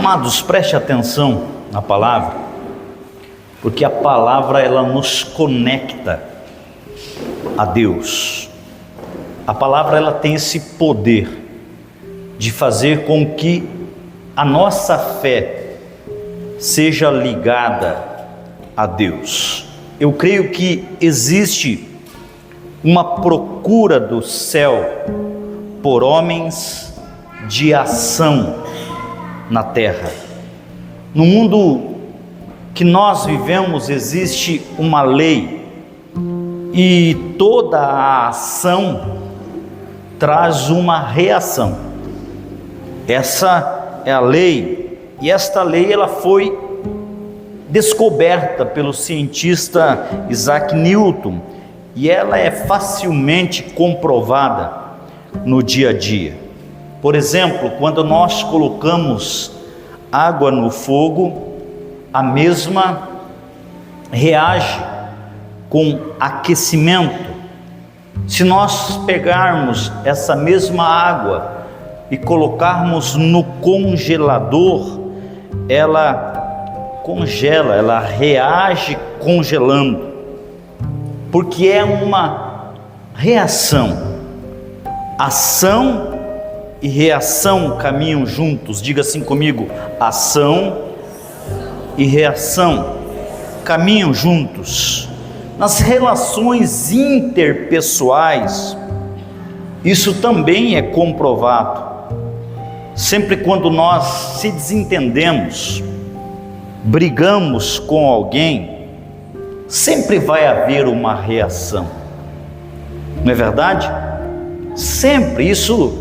Amados, preste atenção na palavra, porque a palavra ela nos conecta a Deus. A palavra ela tem esse poder de fazer com que a nossa fé seja ligada a Deus. Eu creio que existe uma procura do céu por homens de ação na terra. No mundo que nós vivemos existe uma lei, e toda a ação traz uma reação. Essa é a lei, e esta lei ela foi descoberta pelo cientista Isaac Newton, e ela é facilmente comprovada no dia a dia. Por exemplo, quando nós colocamos água no fogo, a mesma reage com aquecimento. Se nós pegarmos essa mesma água e colocarmos no congelador, ela congela, ela reage congelando, porque é uma reação. Ação e reação caminham juntos. Diga assim comigo: ação e reação caminham juntos. Nas relações interpessoais, isso também é comprovado. Sempre quando nós se desentendemos, brigamos com alguém, sempre vai haver uma reação, não é verdade? Sempre, isso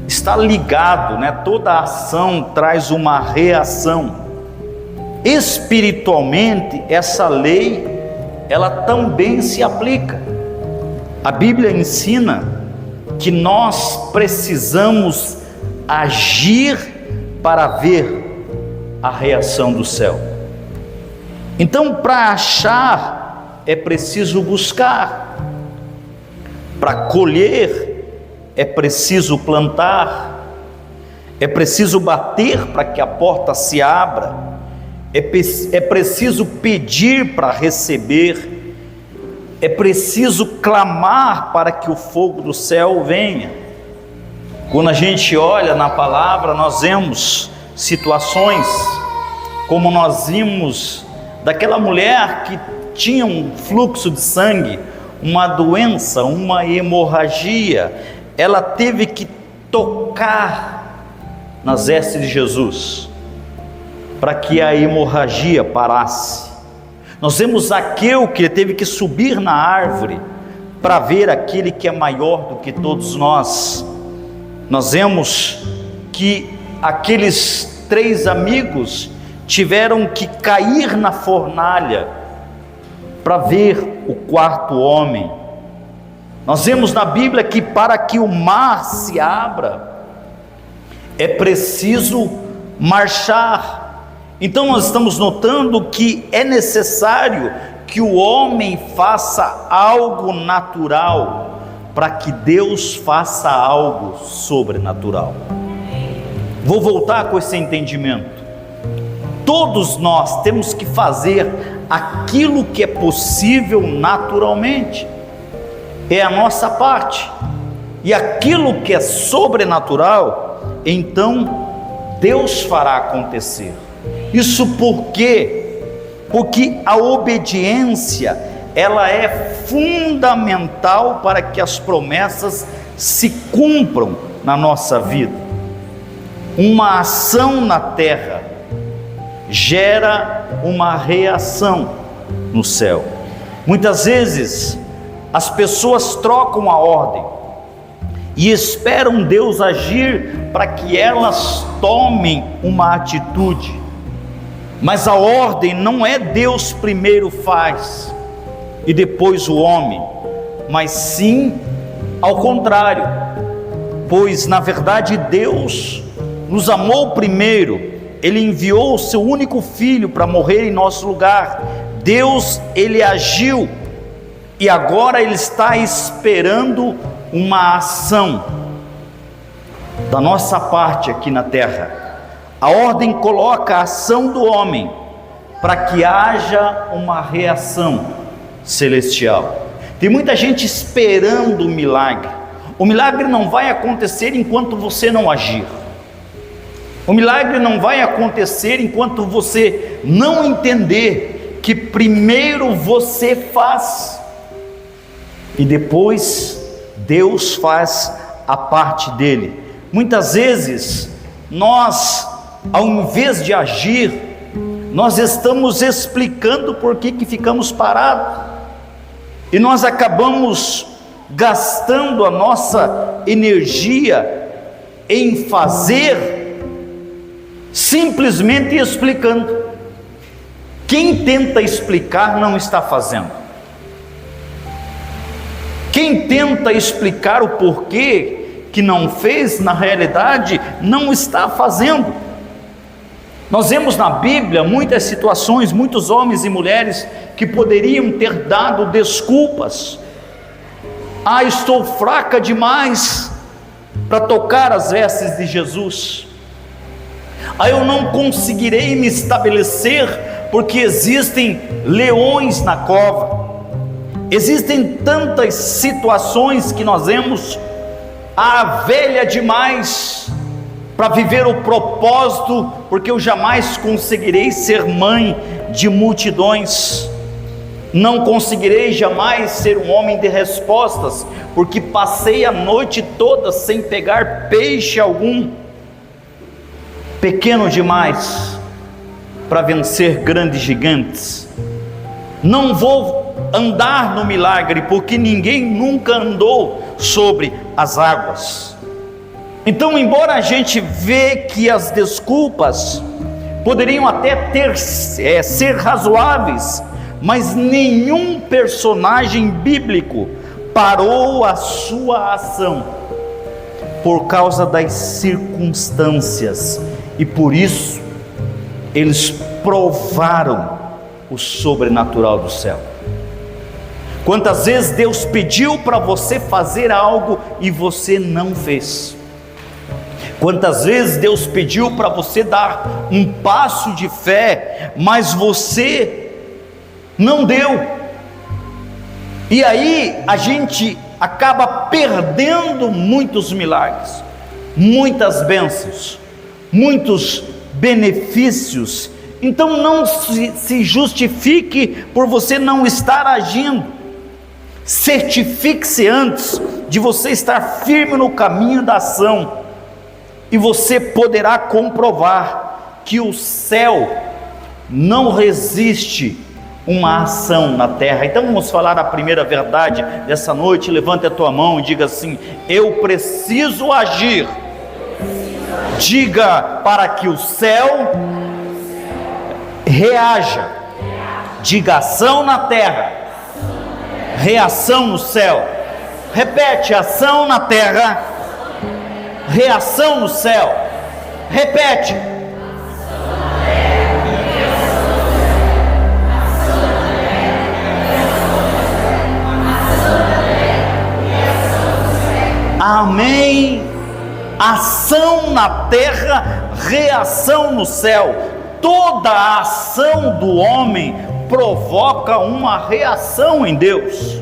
está ligado, né? Toda ação traz uma reação. Espiritualmente, essa lei, ela também se aplica. A Bíblia ensina que nós precisamos agir para ver a reação do céu. Então, para achar, é preciso buscar. Para colher, é preciso plantar. É preciso bater para que a porta se abra. É preciso pedir para receber. É preciso clamar para que o fogo do céu venha. Quando a gente olha na palavra, nós vemos situações como nós vimos daquela mulher que tinha um fluxo de sangue, uma doença, uma hemorragia. Ela teve que tocar nas vestes de Jesus para que a hemorragia parasse. Nós vemos Zaqueu, que teve que subir na árvore para ver aquele que é maior do que todos nós. Nós vemos que aqueles 3 amigos tiveram que cair na fornalha para ver o 4º homem. Nós vemos na Bíblia que para que o mar se abra, é preciso marchar. Então nós estamos notando que é necessário que o homem faça algo natural para que Deus faça algo sobrenatural. Vou voltar com esse entendimento. Todos nós temos que fazer aquilo que é possível naturalmente. É a nossa parte. E aquilo que é sobrenatural, então Deus fará acontecer. Isso por quê? Porque a obediência, ela é fundamental para que as promessas se cumpram na nossa vida. Uma ação na terra gera uma reação no céu. Muitas vezes as pessoas trocam a ordem e esperam Deus agir para que elas tomem uma atitude. Mas a ordem não é Deus primeiro faz e depois o homem, mas sim ao contrário, pois na verdade Deus nos amou primeiro. Ele enviou o seu único filho para morrer em nosso lugar. Deus, ele agiu e agora ele está esperando uma ação da nossa parte aqui na terra. A ordem coloca a ação do homem para que haja uma reação celestial. Tem muita gente esperando o milagre. O milagre não vai acontecer enquanto você não agir. O milagre não vai acontecer enquanto você não entender que primeiro você faz e depois Deus faz a parte dele. Muitas vezes nós, ao invés de agir, nós estamos explicando por que ficamos parados, e nós acabamos gastando a nossa energia em fazer, simplesmente explicando. Quem tenta explicar não está fazendo. Quem tenta explicar o porquê que não fez, na realidade não está fazendo. Nós vemos na Bíblia muitas situações, muitos homens e mulheres que poderiam ter dado desculpas. Estou fraca demais para tocar as vestes de Jesus. Eu não conseguirei me estabelecer porque existem leões na cova. Existem tantas situações que nós vemos. Velha demais para viver o propósito, porque eu jamais conseguirei ser mãe de multidões. Não conseguirei jamais ser um homem de respostas, porque passei a noite toda sem pegar peixe algum. Pequeno demais para vencer grandes gigantes. Não vou andar no milagre, porque ninguém nunca andou sobre as águas. Então, embora a gente vê que as desculpas poderiam até ser razoáveis, mas nenhum personagem bíblico parou a sua ação por causa das circunstâncias, e por isso eles provaram o sobrenatural do céu. Quantas vezes Deus pediu para você fazer algo e você não fez? Quantas vezes Deus pediu para você dar um passo de fé, mas você não deu? E aí a gente acaba perdendo muitos milagres, muitas bênçãos, muitos benefícios. Então não se justifique por você não estar agindo. Certifique-se antes de você estar firme no caminho da ação, e você poderá comprovar que o céu não resiste uma ação na terra. Então vamos falar a primeira verdade dessa noite. Levante a tua mão e diga assim: eu preciso agir. Diga: para que o céu reaja. Diga: ação na terra, reação no céu. Repete: ação na terra, reação no céu. Repete: amém. Ação na terra, reação no céu. Toda a ação do homem provoca uma reação em Deus.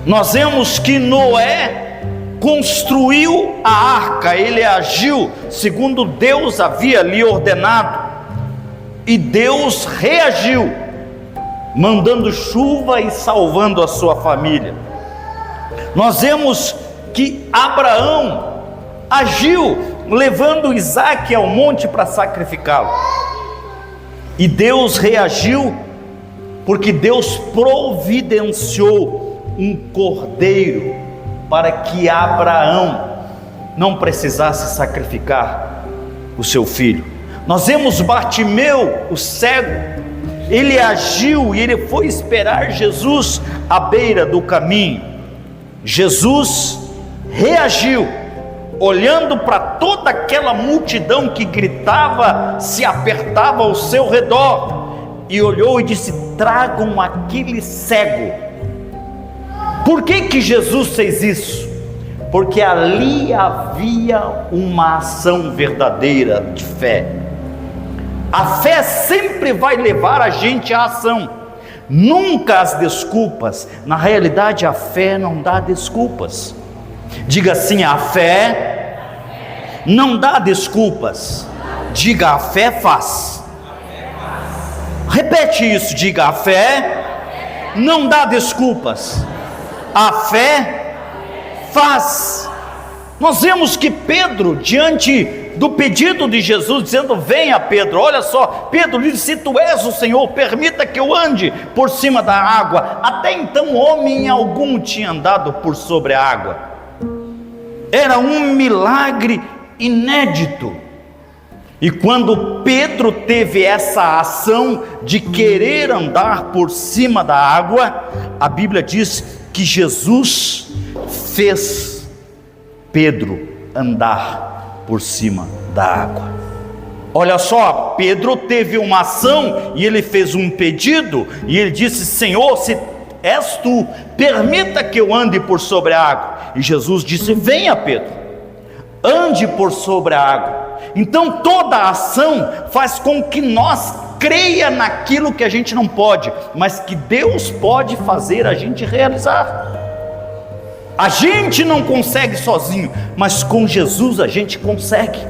Nós vemos que Noé construiu a arca, ele agiu segundo Deus havia lhe ordenado, e Deus reagiu, mandando chuva e salvando a sua família. Nós vemos que Abraão agiu, levando Isaque ao monte para sacrificá-lo, e Deus reagiu, porque Deus providenciou um cordeiro para que Abraão não precisasse sacrificar o seu filho. Nós vemos Bartimeu, o cego, ele agiu e ele foi esperar Jesus à beira do caminho. Jesus reagiu, olhando para toda aquela multidão que gritava, se apertava ao seu redor, e olhou e disse: tragam aquele cego. Por que Jesus fez isso? porque ali havia uma ação verdadeira de fé. A fé sempre vai levar a gente à ação, nunca às desculpas. Na realidade, a fé não dá desculpas. Diga assim: a fé não dá desculpas. Diga: a fé faz. Repete isso, diga: a fé não dá desculpas, a fé faz. Nós vemos que Pedro, diante do pedido de Jesus, dizendo: venha Pedro, olha só, Pedro disse: se tu és o Senhor, permita que eu ande por cima da água. Até então homem algum tinha andado por sobre a água, era um milagre inédito. E quando Pedro teve essa ação de querer andar por cima da água, a Bíblia diz que Jesus fez Pedro andar por cima da água. Olha só, Pedro teve uma ação e ele fez um pedido, e ele disse: Senhor, se és tu, permita que eu ande por sobre a água. E Jesus disse: venha Pedro, ande por sobre a água. Então toda a ação faz com que nós creia naquilo que a gente não pode, mas que Deus pode fazer a gente realizar. A gente não consegue sozinho, mas com Jesus a gente consegue.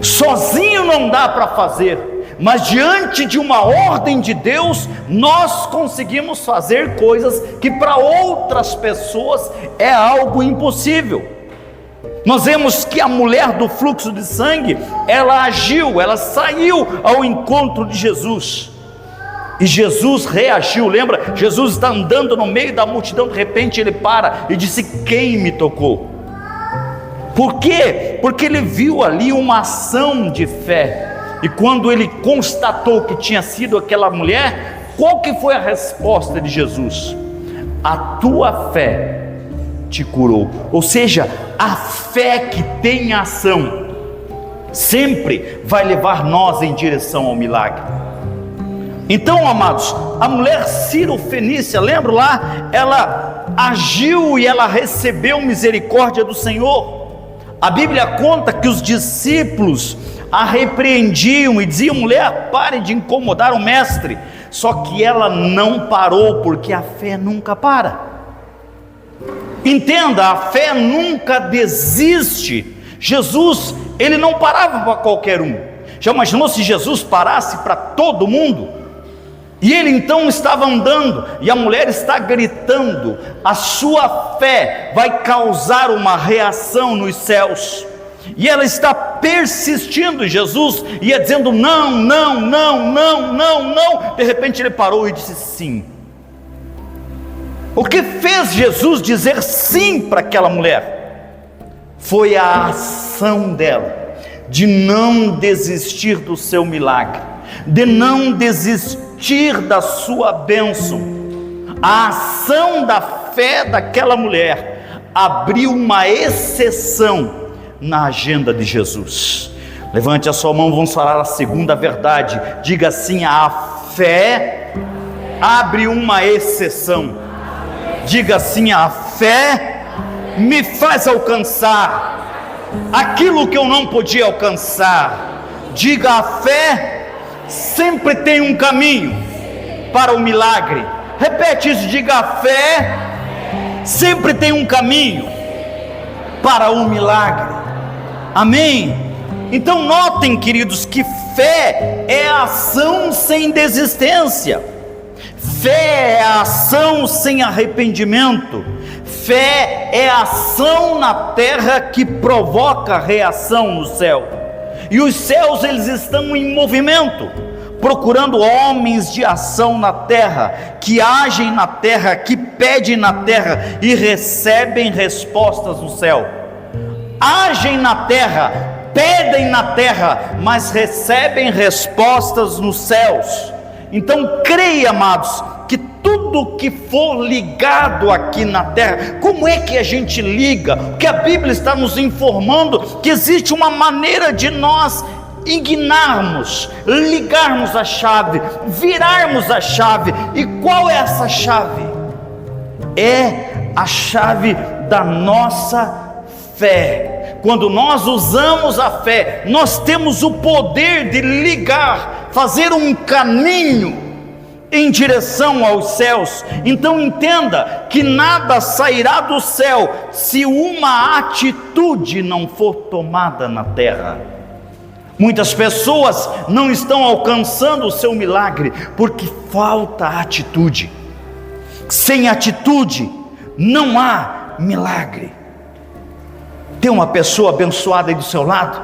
Sozinho não dá para fazer, mas diante de uma ordem de Deus, nós conseguimos fazer coisas que para outras pessoas é algo impossível. Nós vemos que a mulher do fluxo de sangue, ela agiu, ela saiu ao encontro de Jesus, e Jesus reagiu. Lembra? Jesus está andando no meio da multidão, de repente ele para e disse: quem me tocou? Por quê? Porque ele viu ali uma ação de fé, e quando ele constatou que tinha sido aquela mulher, qual que foi a resposta de Jesus? A tua fé te curou. Ou seja, a fé que tem ação sempre vai levar nós em direção ao milagre. Então, amados, a mulher Ciro-fenícia, lembra lá? Ela agiu e ela recebeu misericórdia do Senhor. A Bíblia conta que os discípulos a repreendiam e diziam: mulher, pare de incomodar o mestre. Só que ela não parou, porque a fé nunca para. Entenda, a fé nunca desiste. Jesus, ele não parava para qualquer um. Já imaginou se Jesus parasse para todo mundo? E ele então estava andando, e a mulher está gritando. A sua fé vai causar uma reação nos céus, e ela está persistindo. Jesus ia dizendo: não, não, não, não, não, não. De repente ele parou e disse sim. O que fez Jesus dizer sim para aquela mulher foi a ação dela, de não desistir do seu milagre, de não desistir da sua bênção. A ação da fé daquela mulher abriu uma exceção na agenda de Jesus. Levante a sua mão, vamos falar a segunda verdade. Diga assim: a fé abre uma exceção. Diga assim: a fé me faz alcançar aquilo que eu não podia alcançar. Diga: a fé sempre tem um caminho para o milagre. Repete isso: diga: a fé sempre tem um caminho para o milagre. Amém? Então notem, queridos, que fé é ação sem desistência. Fé é ação sem arrependimento. Fé é ação na terra que provoca reação no céu. E os céus, eles estão em movimento, procurando homens de ação na terra, que agem na terra, que pedem na terra e recebem respostas no céu. Agem na terra, pedem na terra, mas recebem respostas nos céus. Então creia, amados, que tudo que for ligado aqui na terra, como é que a gente liga? Porque a Bíblia está nos informando que existe uma maneira de nós ignarmos, ligarmos a chave, virarmos a chave. E qual é essa chave? É a chave da nossa fé. Quando nós usamos a fé, nós temos o poder de ligar, fazer um caminho em direção aos céus. Então entenda que nada sairá do céu se uma atitude não for tomada na terra. Muitas pessoas não estão alcançando o seu milagre porque falta atitude. Sem atitude não há milagre. Tem uma pessoa abençoada aí do seu lado?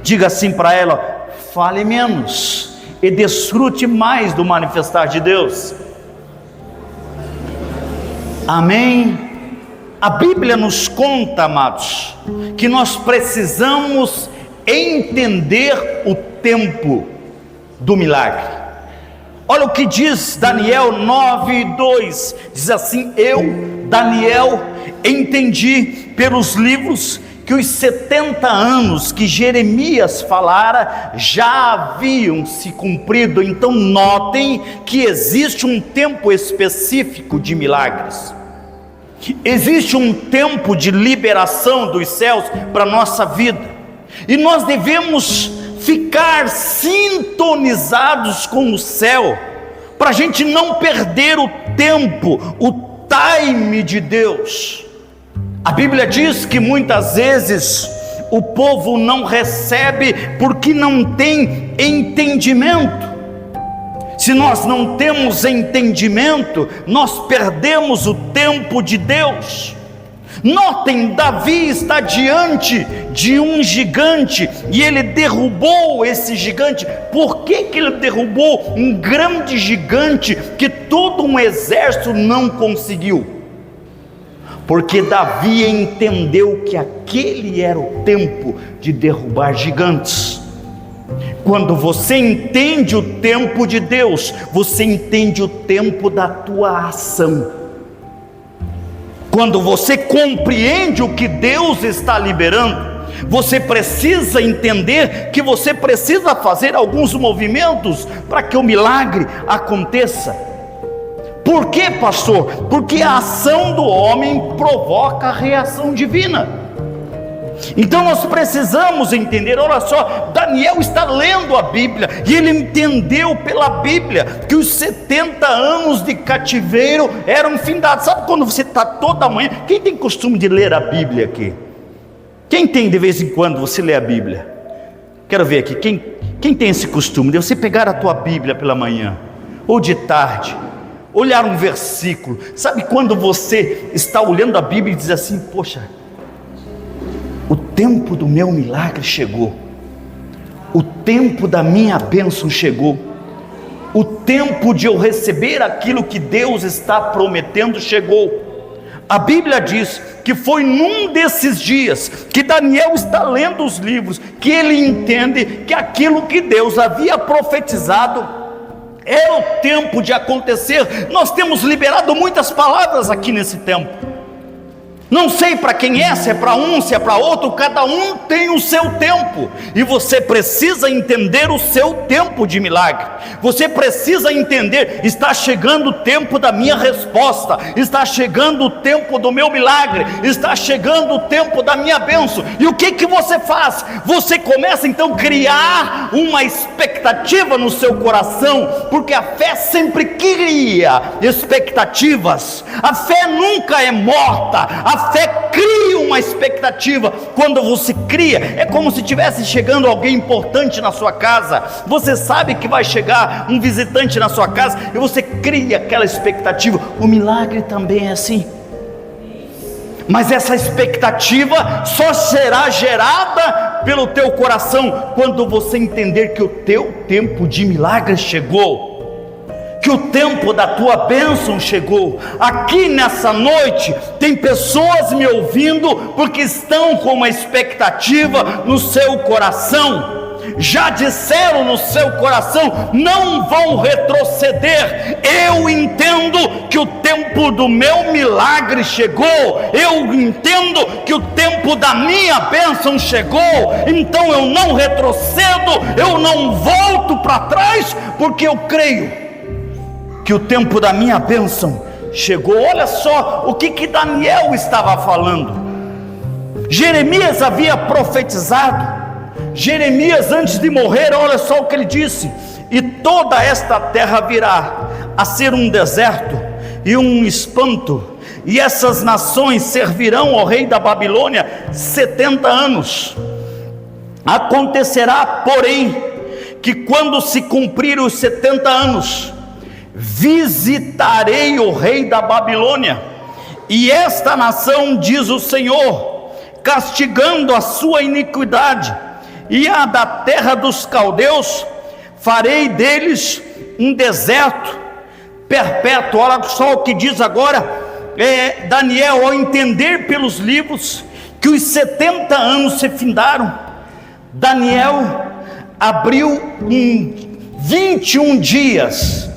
Diga assim para ela: fale menos e desfrute mais do manifestar de Deus. Amém? A Bíblia nos conta, amados, que nós precisamos entender o tempo do milagre. Olha o que diz Daniel 9:2, diz assim: eu, Daniel, entendi pelos livros que os 70 anos que Jeremias falara já haviam se cumprido. Então notem que existe um tempo específico de milagres. Existe um tempo de liberação dos céus para a nossa vida. E nós devemos ficar sintonizados com o céu, para a gente não perder o tempo, o time de Deus. A Bíblia diz que muitas vezes o povo não recebe porque não tem entendimento. Se nós não temos entendimento, nós perdemos o tempo de Deus. Notem, Davi está diante de um gigante e ele derrubou esse gigante. Por que ele derrubou um grande gigante que todo um exército não conseguiu? Porque Davi entendeu que aquele era o tempo de derrubar gigantes. Quando você entende o tempo de Deus, você entende o tempo da tua ação. Quando você compreende o que Deus está liberando, você precisa entender que você precisa fazer alguns movimentos para que o milagre aconteça. Por quê, pastor? Porque a ação do homem provoca a reação divina. Então nós precisamos entender. Olha só, Daniel está lendo a Bíblia e ele entendeu pela Bíblia que os 70 anos de cativeiro eram findados. Sabe quando você está toda manhã? Quem tem costume de ler a Bíblia aqui? Quem tem de vez em quando você lê a Bíblia? Quero ver aqui, quem tem esse costume de você pegar a tua Bíblia pela manhã ou de tarde, olhar um versículo? Sabe quando você está olhando a Bíblia e diz assim: poxa, o tempo do meu milagre chegou, o tempo da minha bênção chegou, o tempo de eu receber aquilo que Deus está prometendo chegou. A Bíblia diz que foi num desses dias que Daniel está lendo os livros, que ele entende que aquilo que Deus havia profetizado era o tempo de acontecer. Nós temos liberado muitas palavras aqui nesse tempo. Não sei para quem é, se é para um, se é para outro, cada um tem o seu tempo, e você precisa entender o seu tempo de milagre. Você precisa entender: está chegando o tempo da minha resposta, está chegando o tempo do meu milagre, está chegando o tempo da minha bênção. E o que você faz? Você começa então a criar uma expectativa no seu coração, porque a fé sempre cria expectativas. A fé nunca é morta, a fé cria uma expectativa. Quando você cria, é como se estivesse chegando alguém importante na sua casa. Você sabe que vai chegar um visitante na sua casa e você cria aquela expectativa. O milagre também é assim. Mas essa expectativa só será gerada pelo teu coração quando você entender que o teu tempo de milagre chegou, que o tempo da tua bênção chegou. Aqui nessa noite tem pessoas me ouvindo porque estão com uma expectativa no seu coração. Já disseram no seu coração: não vão retroceder. Eu entendo que o tempo do meu milagre chegou, eu entendo que o tempo da minha bênção chegou, então eu não retrocedo, eu não volto para trás, porque eu creio que o tempo da minha bênção chegou. Olha só o que Daniel estava falando. Jeremias havia profetizado. Jeremias, antes de morrer, olha só o que ele disse: e toda esta terra virá a ser um deserto e um espanto, e essas nações servirão ao rei da Babilônia 70 anos. Acontecerá, porém, que quando se cumprir os 70 anos, visitarei o rei da Babilônia e esta nação, diz o Senhor, castigando a sua iniquidade e a da terra dos caldeus, farei deles um deserto perpétuo. Olha só o que diz agora Daniel, ao entender pelos livros que os 70 anos se findaram. Daniel abriu em 21 dias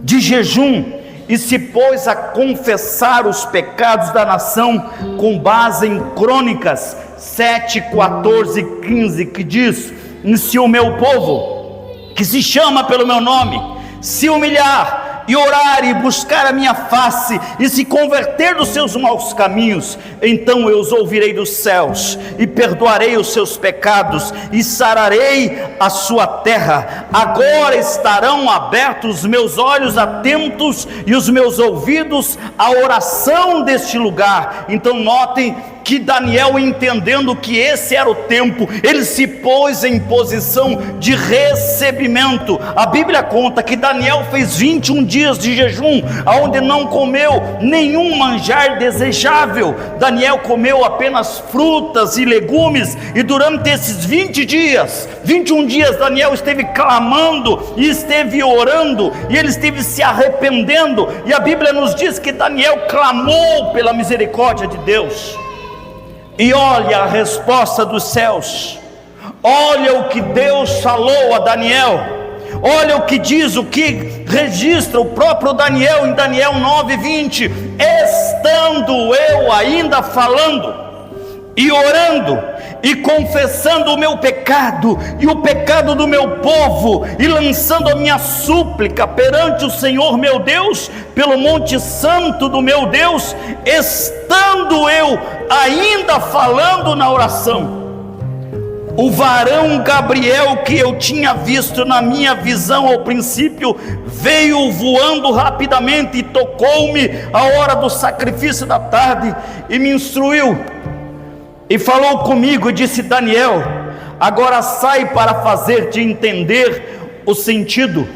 de jejum e se pôs a confessar os pecados da nação com base em Crônicas 7, 14 e 15, que diz: se o meu povo, que se chama pelo meu nome, se humilhar e orar e buscar a minha face e se converter dos seus maus caminhos, então eu os ouvirei dos céus e perdoarei os seus pecados e sararei a sua terra. Agora estarão abertos os meus olhos atentos e os meus ouvidos à oração deste lugar. Então notem que Daniel, entendendo que esse era o tempo, ele se pôs em posição de recebimento. A Bíblia conta que Daniel fez 21 dias de jejum, onde não comeu nenhum manjar desejável. Daniel comeu apenas frutas e legumes, e durante esses 21 dias, Daniel esteve clamando e esteve orando, e ele esteve se arrependendo, e a Bíblia nos diz que Daniel clamou pela misericórdia de Deus. E olha a resposta dos céus, olha o que Deus falou a Daniel, olha o que diz, o que registra o próprio Daniel em Daniel 9:20: estando eu ainda falando e orando e confessando o meu pecado e o pecado do meu povo, e lançando a minha súplica perante o Senhor meu Deus, pelo monte santo do meu Deus, estando eu ainda falando na oração, o varão Gabriel, que eu tinha visto na minha visão ao princípio, veio voando rapidamente e tocou-me a hora do sacrifício da tarde e me instruiu e falou comigo e disse: Daniel, agora sai para fazer-te entender o sentido,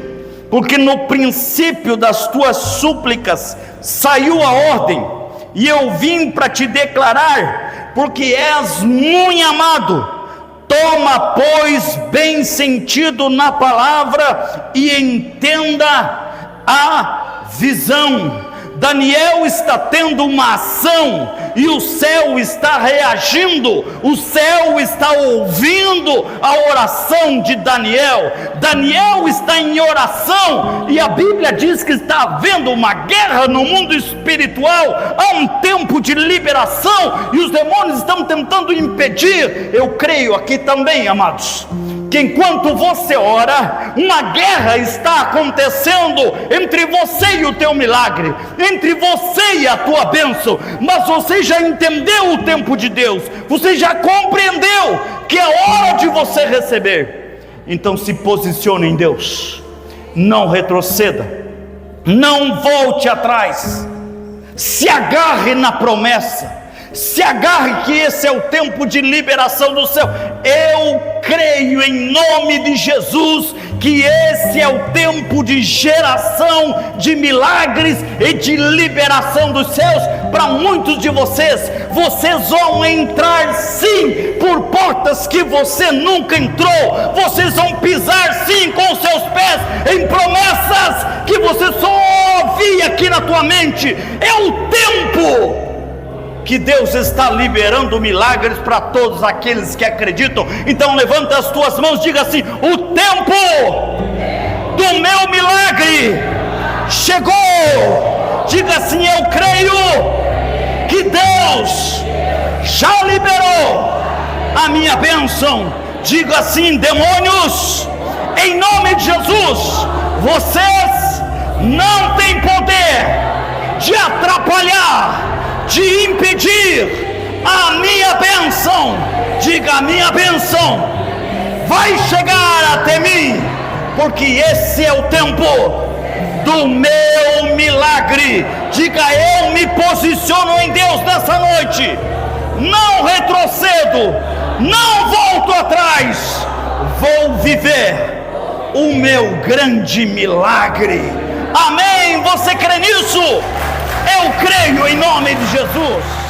porque no princípio das tuas súplicas saiu a ordem, e eu vim para te declarar, porque és muito amado. Toma, pois, bem sentido na palavra e entenda a visão. Daniel está tendo uma ação e o céu está reagindo, o céu está ouvindo a oração de Daniel. Daniel está em oração e a Bíblia diz que está havendo uma guerra no mundo espiritual. Há um tempo de liberação e os demônios estão tentando impedir. Eu creio aqui também, amados, que enquanto você ora, uma guerra está acontecendo entre você e o teu milagre, entre você e a tua bênção. Mas você já entendeu o tempo de Deus, você já compreendeu que é hora de você receber. Então se posicione em Deus, não retroceda, não volte atrás, se agarre na promessa, se agarre que esse é o tempo de liberação do céu. Eu creio em nome de Jesus que esse é o tempo de geração de milagres e de liberação dos céus para muitos de vocês. Vocês vão entrar sim por portas que você nunca entrou, vocês vão pisar sim com os seus pés em promessas que você só ouvia aqui na tua mente. É o tempo que Deus está liberando milagres para todos aqueles que acreditam. Então levanta as tuas mãos, diga assim: o tempo do meu milagre chegou. Diga assim: eu creio que Deus já liberou a minha bênção. Diga assim: demônios, em nome de Jesus, vocês não têm poder de atuar trabalhar, de impedir a minha bênção. Diga: a minha bênção vai chegar até mim, porque esse é o tempo do meu milagre. Diga: eu me posiciono em Deus nessa noite, não retrocedo, não volto atrás, vou viver o meu grande milagre. Amém? Você crê nisso? Eu creio em nome de Jesus.